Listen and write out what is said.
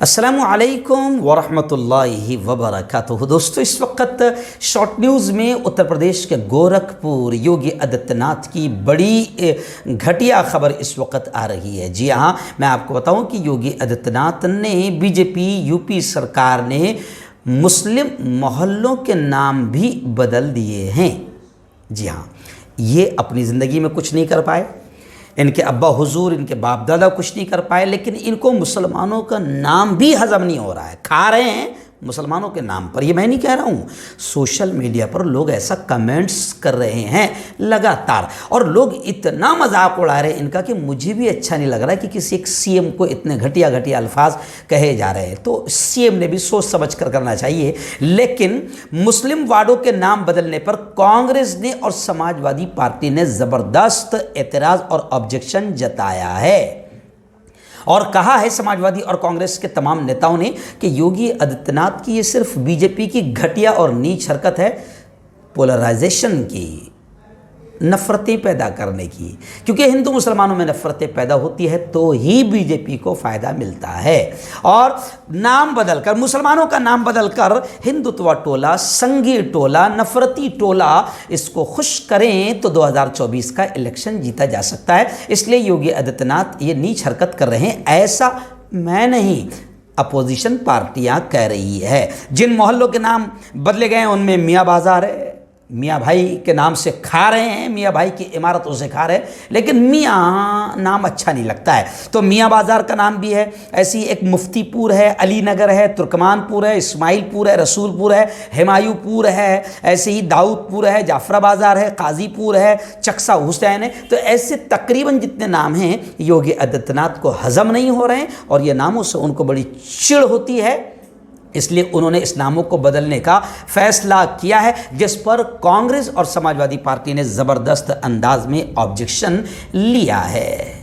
अस्सलामु अलैकुम वरहमतुल्लाहि वबरकातुहू। दोस्तों, इस वक्त शॉर्ट न्यूज़ में उत्तर प्रदेश के गोरखपुर योगी आदित्यनाथ की बड़ी घटिया खबर इस वक्त आ रही है। जी हाँ, मैं आपको बताऊं कि योगी आदित्यनाथ ने बीजेपी यूपी सरकार ने मुस्लिम मोहल्लों के नाम भी बदल दिए हैं। जी हाँ, ये अपनी ज़िंदगी में कुछ नहीं कर पाए, इनके अब्बा हुजूर, इनके बाप दादा कुछ नहीं कर पाए, लेकिन इनको मुसलमानों का नाम भी हजम नहीं हो रहा है। खा रहे हैं मुसलमानों के नाम पर। ये मैं नहीं कह रहा हूँ, सोशल मीडिया पर लोग ऐसा कमेंट्स कर रहे हैं लगातार, और लोग इतना मजाक उड़ा रहे हैं इनका कि मुझे भी अच्छा नहीं लग रहा है कि किसी एक सीएम को इतने घटिया घटिया अल्फाज कहे जा रहे हैं। तो सीएम ने भी सोच समझ कर करना चाहिए। लेकिन मुस्लिम वार्डों के नाम बदलने पर कांग्रेस ने और समाजवादी पार्टी ने ज़बरदस्त एतराज़ और ऑब्जेक्शन जताया है, और कहा है समाजवादी और कांग्रेस के तमाम नेताओं ने कि योगी आदित्यनाथ की ये सिर्फ बीजेपी की घटिया और नीच हरकत है, पोलराइजेशन की, नफ़रतें पैदा करने की। क्योंकि हिंदू मुसलमानों में नफ़रतें पैदा होती है तो ही बीजेपी को फ़ायदा मिलता है। और नाम बदलकर, मुसलमानों का नाम बदलकर हिंदुत्व टोला, संघी टोला, नफ़रती टोला, इसको खुश करें तो 2024 का इलेक्शन जीता जा सकता है। इसलिए योगी आदित्यनाथ ये नीच हरकत कर रहे हैं, ऐसा मैं नहीं, अपोजिशन पार्टियां कह रही है। जिन मोहल्लों के नाम बदले गए हैं उनमें मियाँ बाज़ार है, मियाँ भाई के नाम से खा रहे हैं, मियाँ भाई की इमारतों से खा रहे हैं, लेकिन मियाँ नाम अच्छा नहीं लगता है तो मियाँ बाज़ार का नाम भी है। ऐसी एक मुफ्तीपुर है, अली नगर है, तुर्कमानपुर है, इस्माइलपुर है, रसूलपुर है, हिमायूपुर है, ऐसे ही दाऊदपुर है, जाफरा बाज़ार है, काजीपुर है, चक्सा हुसैन है। तो ऐसे तकरीबन जितने नाम हैं योगी आदित्यनाथ को हज़म नहीं हो रहे हैं और ये नामों से उनको बड़ी चिढ़ होती है। इसलिए उन्होंने इस नामों को बदलने का फैसला किया है, जिस पर कांग्रेस और समाजवादी पार्टी ने ज़बरदस्त अंदाज में ऑब्जेक्शन लिया है।